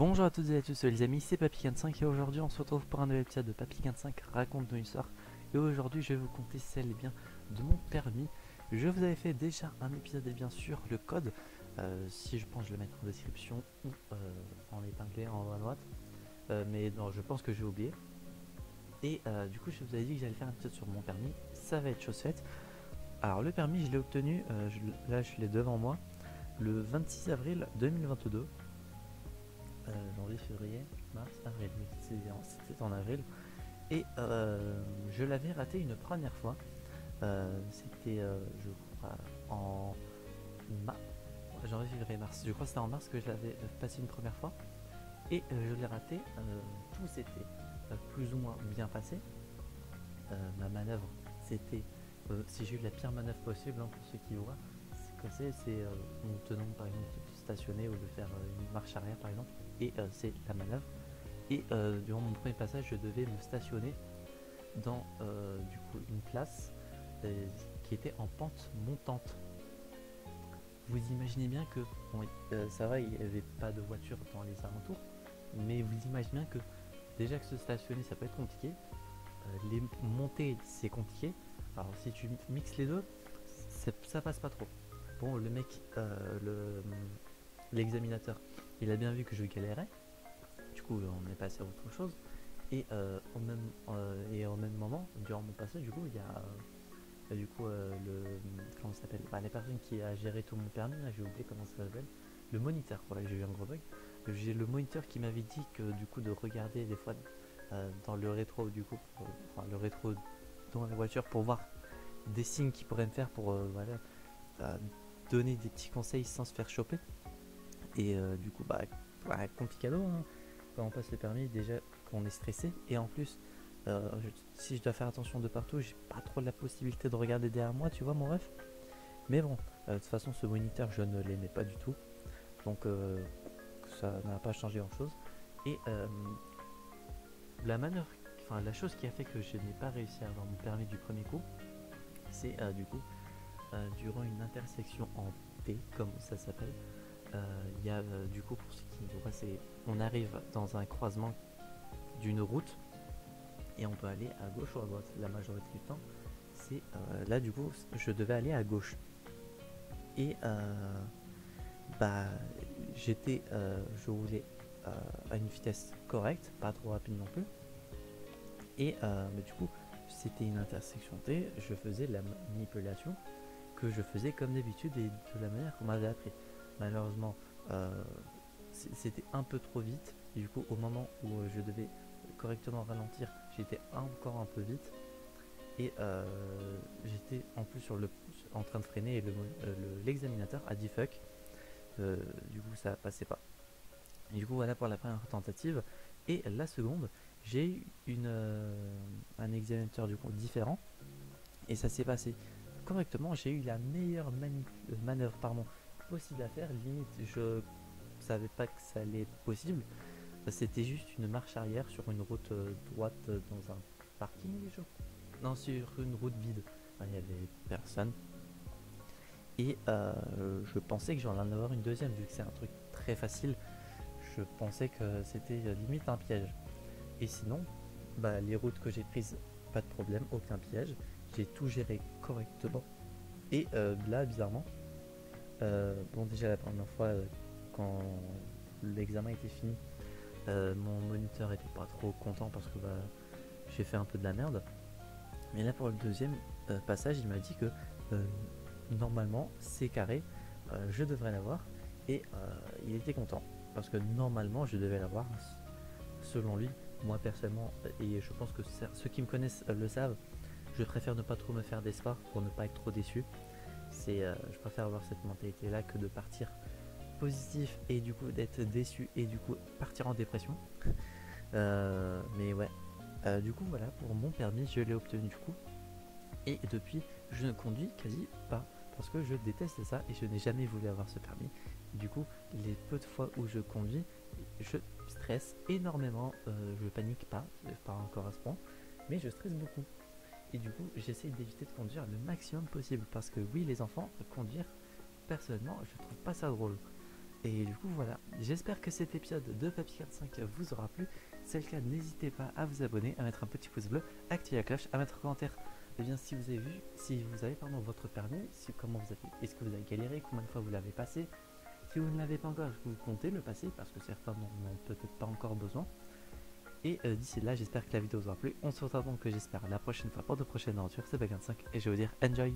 Bonjour à toutes et à tous les amis, c'est Papy25 et aujourd'hui on se retrouve pour un nouvel épisode de Papy25 raconte une histoire. Et aujourd'hui je vais vous conter celle bien de mon permis. Je vous avais fait déjà un épisode et bien sûr le code, si je pense je le mettre en description ou en épinglé en haut à droite. Mais non, je pense que j'ai oublié. Et du coup je vous avais dit que j'allais faire un épisode sur mon permis, ça va être chose faite. Alors le permis je l'ai obtenu, là je l'ai devant moi, le 26 avril 2022. Janvier, février, mars, avril, oui, c'était en avril. Et je l'avais raté une première fois. C'était, je crois, en janvier, février, mars. Je crois que c'était en mars que je l'avais passé une première fois. Et je l'ai raté. Tout s'était plus ou moins bien passé. Ma manœuvre, c'était, si j'ai eu la pire manœuvre possible, hein, pour ceux qui voient, c'est nous tenons par exemple de stationner ou de faire une marche arrière par exemple, et c'est la manœuvre. Et durant mon premier passage, je devais me stationner dans du coup une place qui était en pente montante. Vous imaginez bien que bon, ça va, il n'y avait pas de voiture dans les alentours, mais vous imaginez bien que déjà que se stationner ça peut être compliqué, les montées c'est compliqué. Alors si tu mixes les deux, ça passe pas trop. Bon, le mec, l'examinateur, il a bien vu que je galérais. Du coup, on est passé à autre chose. Et au même moment, durant mon passage, du coup, il y a du coup comment ça s'appelle, la personne qui a géré tout mon permis. Là, j'ai oublié comment ça s'appelle. Le moniteur. Voilà, j'ai eu un gros bug. J'ai le moniteur qui m'avait dit que du coup de regarder des fois dans le rétro, du coup, enfin le rétro dans la voiture pour voir des signes qu'il pourrait me faire pour voilà, donner des petits conseils sans se faire choper. Et du coup, complicado, hein. Quand on passe le permis, déjà qu'on est stressé. Et en plus, si je dois faire attention de partout, j'ai pas trop la possibilité de regarder derrière moi, tu vois mon ref. Mais bon, de toute façon, ce moniteur, je ne l'aimais pas du tout. Donc, ça n'a pas changé grand chose. Et la manœuvre, enfin, la chose qui a fait que je n'ai pas réussi à avoir mon permis du premier coup, c'est du coup, durant une intersection en T, comme ça s'appelle. Il y a du coup, pour ceux qui ne voient, on arrive dans un croisement d'une route et on peut aller à gauche ou à droite. La majorité du temps, c'est là du coup, je devais aller à gauche. Et bah, je roulais à une vitesse correcte, pas trop rapide non plus. Et mais du coup, c'était une intersection T, je faisais la manipulation que je faisais comme d'habitude et de la manière qu'on m'avait appris. Malheureusement, c'était un peu trop vite. Et du coup, au moment où je devais correctement ralentir, j'étais encore un peu vite. Et j'étais en plus en train de freiner et l'examinateur a dit fuck. Du coup, ça passait pas. Et du coup, voilà pour la première tentative. Et la seconde, j'ai eu un examinateur du coup différent. Et ça s'est passé correctement. J'ai eu la meilleure manœuvre possible à faire. Limite, je savais pas que ça allait être possible. C'était juste une marche arrière sur une route droite dans un parking, non, sur une route vide. Enfin, il y avait personne. Et je pensais que j'en allais en avoir une deuxième, vu que c'est un truc très facile. Je pensais que c'était limite un piège. Et sinon, les routes que j'ai prises, pas de problème, aucun piège. J'ai tout géré correctement. Et là, bizarrement, bon, déjà la première fois, quand l'examen était fini, mon moniteur était pas trop content parce que j'ai fait un peu de la merde. Mais là, pour le deuxième passage, il m'a dit que normalement, c'est carré, je devrais l'avoir. Et il était content parce que normalement, je devais l'avoir. Selon lui, moi personnellement, et je pense que ceux qui me connaissent le savent, je préfère ne pas trop me faire d'espoir pour ne pas être trop déçu. Je préfère avoir cette mentalité là que de partir positif et du coup d'être déçu et du coup partir en dépression. Mais ouais, du coup voilà, pour mon permis, je l'ai obtenu du coup. Et depuis, je ne conduis quasi pas parce que je déteste ça et je n'ai jamais voulu avoir ce permis. Du coup, les peu de fois où je conduis, je stresse énormément. Je panique pas encore à ce point, mais je stresse beaucoup. Et du coup, j'essaie d'éviter de conduire le maximum possible parce que oui, les enfants, conduire, personnellement, je trouve pas ça drôle. Et du coup, voilà, j'espère que cet épisode de Papy 45 vous aura plu. Si c'est le cas, n'hésitez pas à vous abonner, à mettre un petit pouce bleu, à activer la cloche, à mettre un commentaire. Et bien, si vous avez vu, si vous avez pardon, votre permis, comment vous avez, est-ce que vous avez galéré, combien de fois vous l'avez passé. Si vous ne l'avez pas encore, est-ce que vous comptez le passer, parce que certains n'en ont peut-être pas encore besoin. Et d'ici là, j'espère que la vidéo vous aura plu. On se retrouve donc, j'espère, la prochaine fois pour de prochaines aventures. C'est Papy 45 et je vais vous dire enjoy.